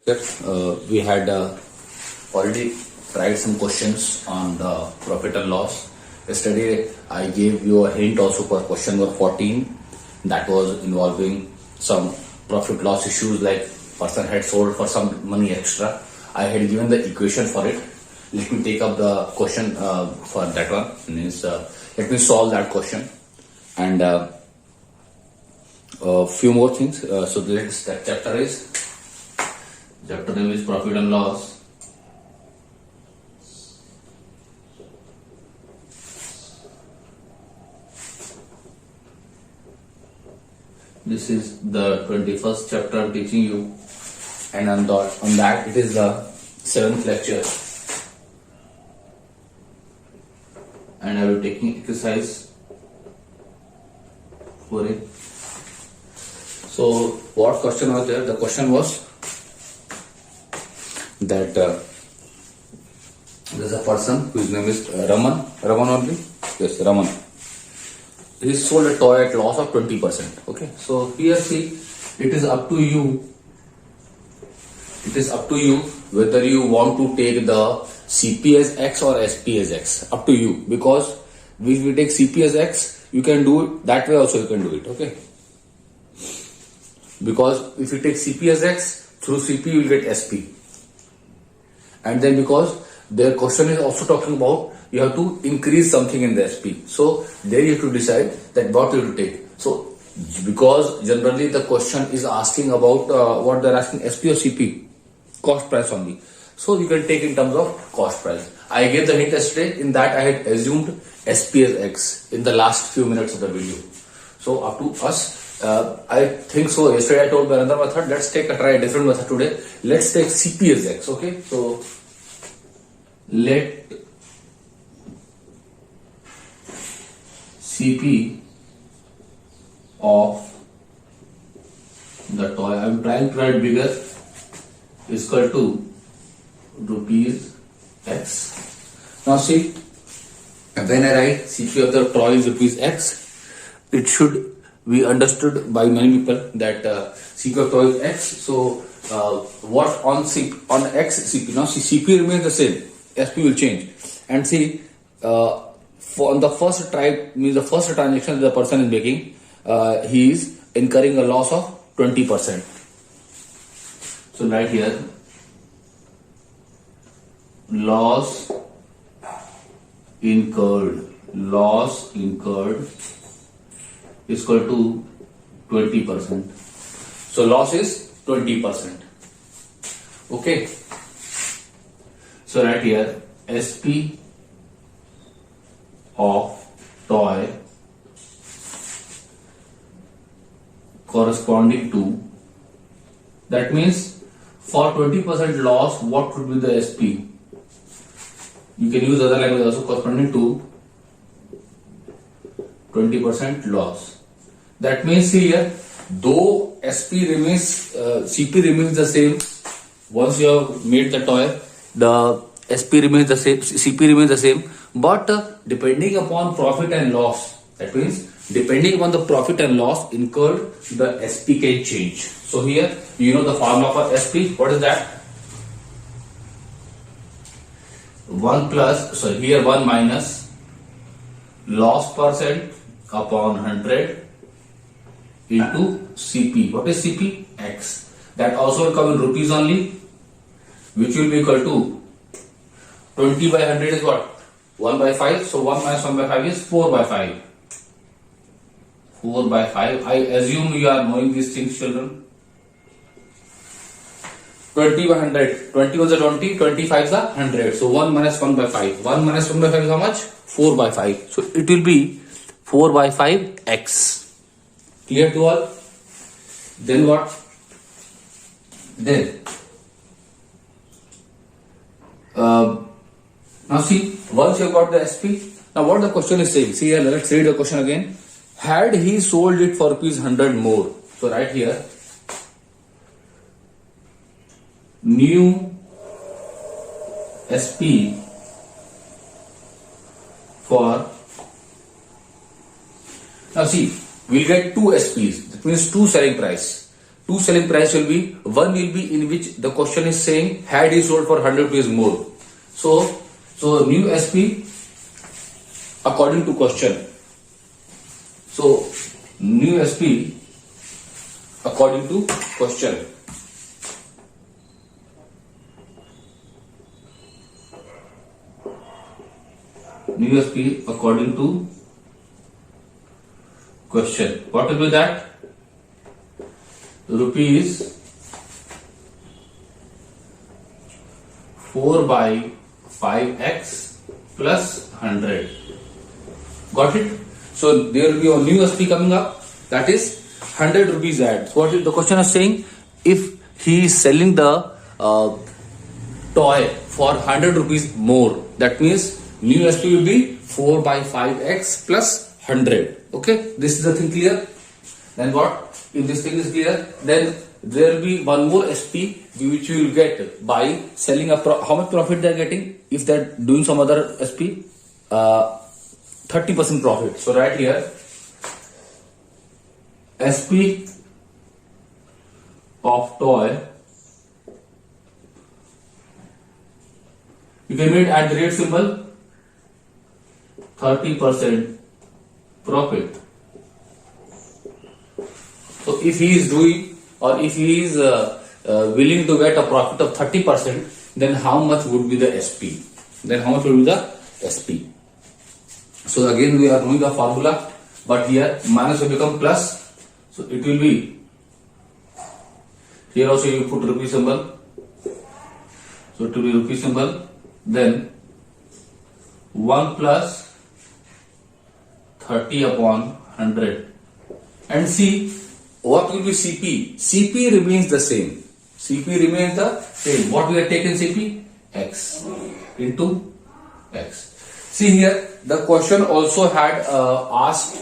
We had already tried some questions on the profit and loss. Yesterday, I gave you a hint also for question number 14 that was involving some profit loss issues like person had sold for some money extra. I had given the equation for it. Let me take up the question for that one. Let me solve that question and a few more things. So the next chapter is chapter name is profit and loss. This is the 21st chapter I'm teaching you, and on that it is the 7th lecture, and I will be taking exercise for it. So what question was there? The question was that there's a person whose name is Raman only? Yes, Raman. He sold a toy at loss of 20%. Okay, so here see, it is up to you. It is up to you whether you want to take the CP as X or SP as X. Up to you, because if we take CP as X, you can do it that way also. You can do it. Okay, because if you take CP as X, through CP you will get SP. And then because their question is also talking about you have to increase something in the SP. So there you have to decide that what you have to take. So because generally the question is asking about what they're asking, SP or CP, cost price only. So you can take in terms of cost price. I gave the hint yesterday. In that I had assumed SP as X in the last few minutes of the video. So up to us. I think so. Yesterday I told me another method. Let's try a different method today. Let's take CP as X. Okay. So let CP of the toy, I am trying to write bigger, is equal to rupees X. Now see, when I write CP of the toy is rupees X, it should be understood by many people that CP of toy is X. So what on CP, on X CP, now see CP remains the same, SP will change. And see, for on the first try, means the first transaction the person is making, he is incurring a loss of 20%. So right here, loss incurred is equal to 20%. So loss is 20%. Okay. So right here, SP of toy corresponding to, that means for 20% loss, what would be the SP? You can use other language also, corresponding to 20% loss. That means here, though SP remains, CP remains the same, once you have made the toy, the SP remains the same, CP remains the same, but depending upon profit and loss, that means depending upon the profit and loss incurred, the SP can change. So here, you know the formula for SP. What is that? 1 minus loss percent upon 100 into CP. What is CP? X. That also will come in rupees only, which will be equal to 20 by 100 is what? 1 by 5. So 1 minus 1 by 5 is 4 by 5. 4 by 5. I assume you are knowing these things, children. 20 by 100. 20 was a 20, 25 is a 100. So 1 minus 1 by 5. 1 minus 1 by 5 is how much? 4 by 5. So it will be 4 by 5 X. Clear to all? Then what? Then now see, once you got the SP, now what the question is saying, see here, let's read the question again. Had he sold it for rupees 100 more, so right here, new SP for, now see, we'll get two SPs, that means two selling price. two selling price will be, one will be in which the question is saying had he sold for 100 rupees more. So new SP according to question. So new SP according to question. New SP according to question. What will be that? Rupees 4 by 5x plus 100. Got it? So there will be a new SP coming up, that is 100 rupees add. What is the question is saying? If he is selling the toy for 100 rupees more, that means new SP will be 4 by 5x plus 100. Okay, this is the thing clear? Then what? If this thing is clear, then there will be one more SP which you will get by selling a how much profit they are getting if they are doing some other SP? 30% profit. So right here, SP of toy, you can read at the rate symbol, 30% profit. So if he is doing, or if he is willing to get a profit of 30%, then how much would be the SP? Then how much would be the SP? So again we are knowing the formula, but here minus will become plus. So it will be, here also you put rupee symbol. So it will be rupee symbol. Then 1 plus 30 upon 100. And see, what will be CP? CP remains the same. CP remains the same. What we have taken CP? X into X. See here, the question also had asked,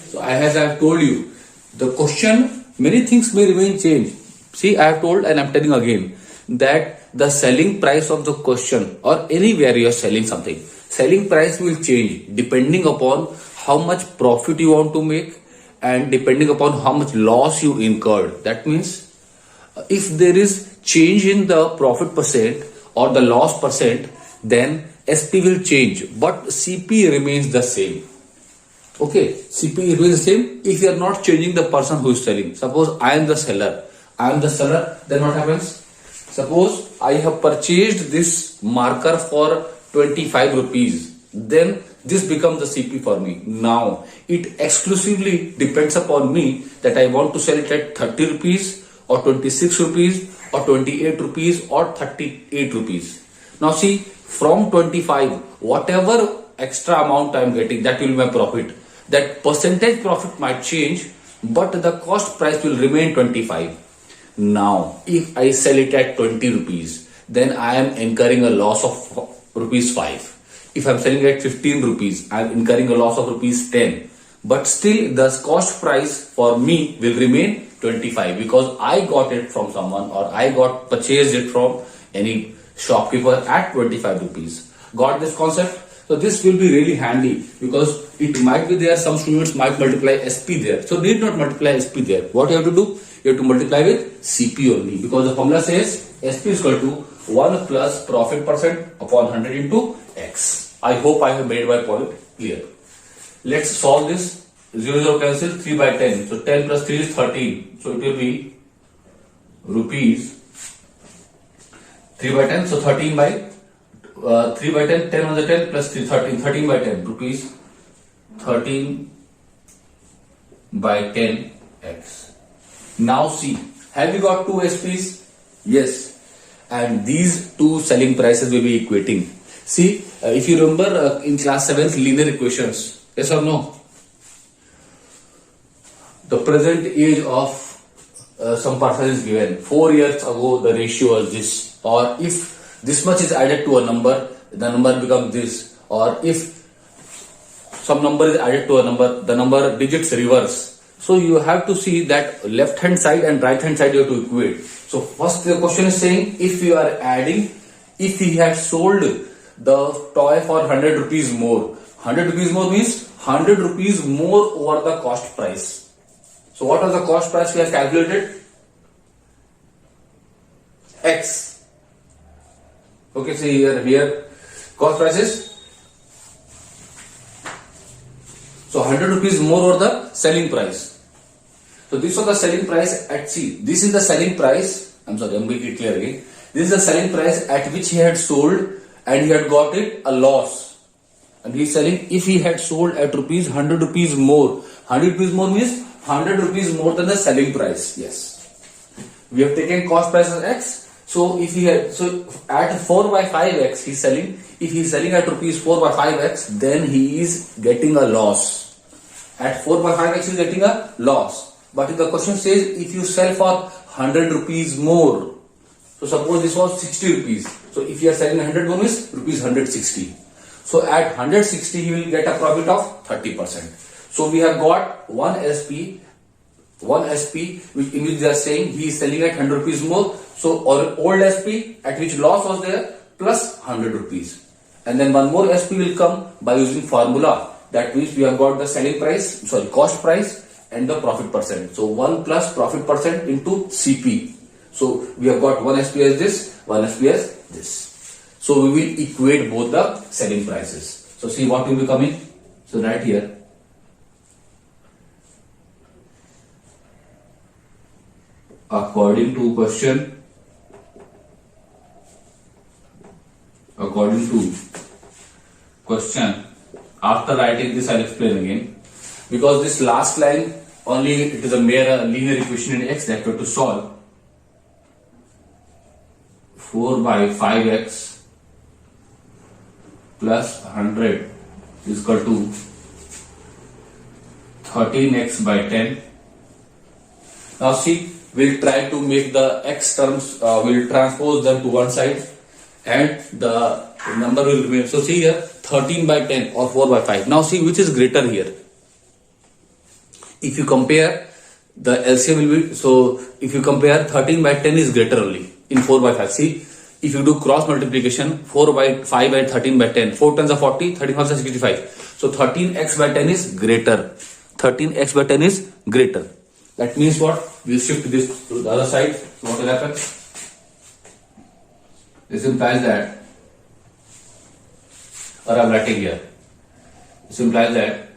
so as I have told you, the question, many things may remain changed. See, I have told and I am telling again that the selling price of the question or anywhere you are selling something, selling price will change depending upon how much profit you want to make and depending upon how much loss you incurred. That means if there is change in the profit percent or the loss percent, then SP will change, but CP remains the same. Okay, CP remains the same if you are not changing the person who is selling. Suppose I am the seller. Then what happens? Suppose I have purchased this marker for 25 rupees. Then this becomes the CP for me. Now it exclusively depends upon me that I want to sell it at 30 rupees or 26 rupees or 28 rupees or 38 rupees. Now see, from 25, whatever extra amount I am getting, that will be my profit. That percentage profit might change, but the cost price will remain 25. Now, if I sell it at 20 rupees, then I am incurring a loss of rupees 5. If I am selling at 15 rupees, I am incurring a loss of rupees 10. But still, the cost price for me will remain 25 because I got it from someone or I purchased it from any shopkeeper at 25 rupees. Got this concept? So this will be really handy because it might be there, some students might multiply SP there. So need not multiply SP there. What you have to do? You have to multiply with CP only because the formula says SP is equal to 1 plus profit percent upon 100 into X. I hope I have made my point clear. Let's solve this. 0, 0 cancel, 3 by 10. So 10 plus 3 is 13. So it will be rupees 3 by 10. So 13 by 3 by 10, 10 on the 10 plus 3, 13, 13 by 10 rupees 13 by 10 X. Now see, have you got two SPs? Yes. And these two selling prices will be equating. See, if you remember in class 7th linear equations, yes or no? The present age of some person is given. 4 years ago the ratio was this. Or if this much is added to a number, the number becomes this. Or if some number is added to a number, the number digits reverse. So you have to see that left hand side and right hand side you have to equate. So first the question is saying if you are adding, if he had sold the toy for 100 rupees more. 100 rupees more means 100 rupees more over the cost price. So what was the cost price we have calculated? X. Okay, see here cost price is, so 100 rupees more over the selling price. So this was the selling price at C. This is the selling price. I'm sorry, I'm making it clear again. This is the selling price at which he had sold and he had got it a loss. And he is selling, if he had sold at rupees 100 rupees more. 100 rupees more means 100 rupees more than the selling price. Yes. We have taken cost price as X. So if he had, so at 4 by 5x he is selling. If he is selling at rupees 4 by 5x, then he is getting a loss. At 4 by 5x he is getting a loss. But if the question says if you sell for 100 rupees more, so suppose this was 60 rupees. So if you are selling 100 more means rupees 160. So at 160 he will get a profit of 30%. So we have got one SP which in which they are saying he is selling at 100 rupees more. So old SP at which loss was there plus 100 rupees. And then one more SP will come by using formula. That means we have got the selling price, sorry, cost price and the profit percent. So 1 plus profit percent into CP. So we have got one SP as this, one SP as this. So we will equate both the selling prices. So see what will be coming. So right here. According to question, after writing this I'll explain again. Because this last line only it is a mere linear equation in X that we have to solve. 4 by 5x plus 100 is equal to 13x by 10. Now see, we'll try to make the x terms, we'll transpose them to one side and the number will remain. So see here 13 by 10 or 4 by 5. Now see which is greater here. If you compare, the LCM will be, so if you compare 13 by 10 is greater only in 4 by 5. See, if you do cross multiplication, 4 by 5 and 13 by 10, 4 times are 40, 13 times are 65. So 13x by 10 is greater. 13x by 10 is greater. That means what? We'll shift this to the other side. So what will happen? This implies that, or I'm writing here, this implies that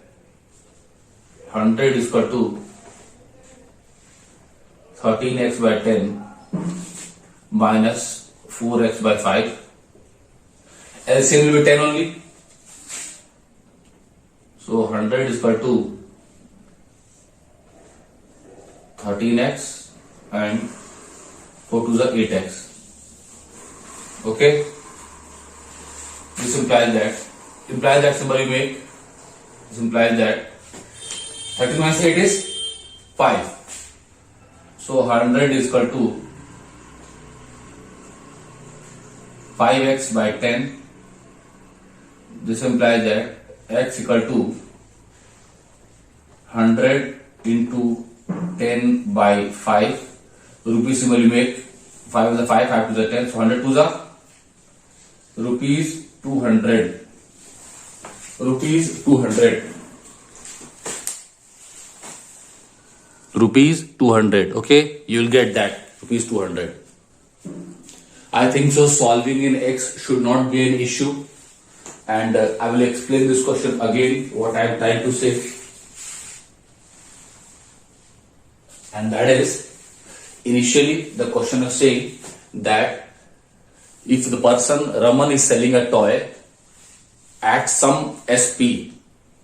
100 is equal to 13x by 10 minus 4x by 5. LCM will be 10 only. So 100 is equal to 13x and 4 to the 8x. Okay. This implies that symbol you make. This implies that 13 minus 8 is 5. So 100 is equal to 5x by 10. This implies that x equal to 100 into 10 by 5. Rupee symbol you make. 5 is the 5, 5 to the 10. So 100 to the rupees 200. Rupees 200. Rupees 200. Okay, you will get that. Rupees 200. I think so. Solving in X should not be an issue. And I will explain this question again, what I am trying to say. And that is, initially the question is saying that if the person Raman is selling a toy at some SP,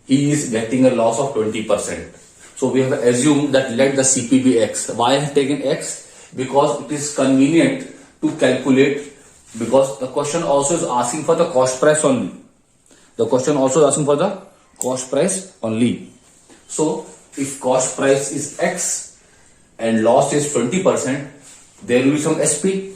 he is getting a loss of 20%. So we have assumed that let the CP be X. Why I have taken X? Because it is convenient to calculate, because the question also is asking for the cost price only. The question also is asking for the cost price only. So if cost price is X and loss is 20%, there will be some SP.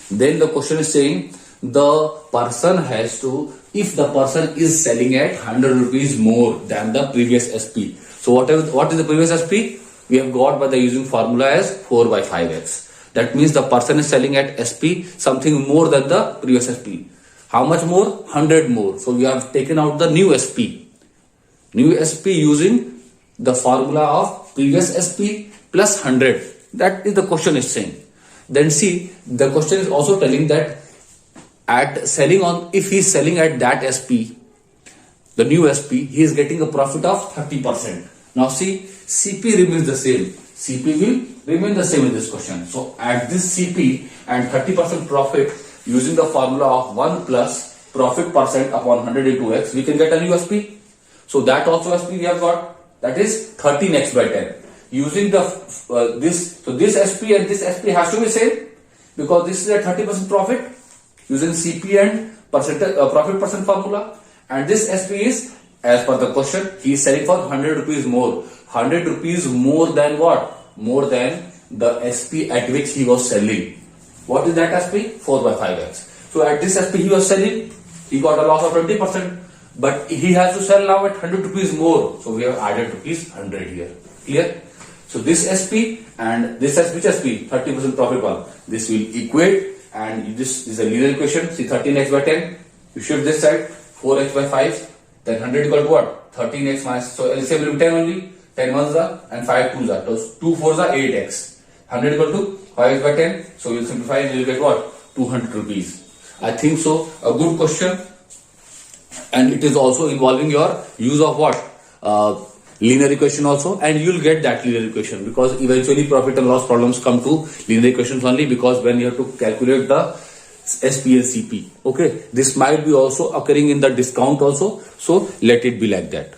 Then the question is saying the person has to, if the person is selling at 100 rupees more than the previous SP. So what is the previous SP? We have got by the using formula as 4 by 5x. That means the person is selling at SP something more than the previous SP. How much more? 100 more. So we have taken out the new SP. New SP using the formula of previous SP plus 100. That is the question is saying. Then see, the question is also telling that if he's selling at that SP, the new SP, he is getting a profit of 30%. Now see, CP remains the same. CP will remain the same in this question. So at this CP and 30% profit, using the formula of 1 plus profit percent upon 100 into x, we can get a new SP. So that also SP we have got, that is 13x by 10. Using the this SP and this SP has to be same, because this is a 30% profit using CP and profit percent formula, and this SP is, as per the question, he is selling for 100 rupees more. 100 rupees more than what? More than the SP at which he was selling. What is that SP? 4 by 5x. So at this SP he was selling, he got a loss of 20%, but he has to sell now at 100 rupees more. So we have added rupees 100 here. Clear? So this SP and this SP, which SP? 30% profit one. This will equate, and this is a linear equation. See, 13x by 10. You shift this side, 4x by 5. Then 100 equal to what? 13x minus. So LCM will be 10 only. 10 ones are and 5 twos are. So 2 fours are 8x. 100 equal to 5x by 10. So you'll simplify and you'll get what? 200 rupees. I think so. A good question. And it is also involving your use of what? Linear equation also, and you'll get that linear equation, because eventually profit and loss problems come to linear equations only, because when you have to calculate the SP and CP. Okay. This might be also occurring in the discount also. So let it be like that.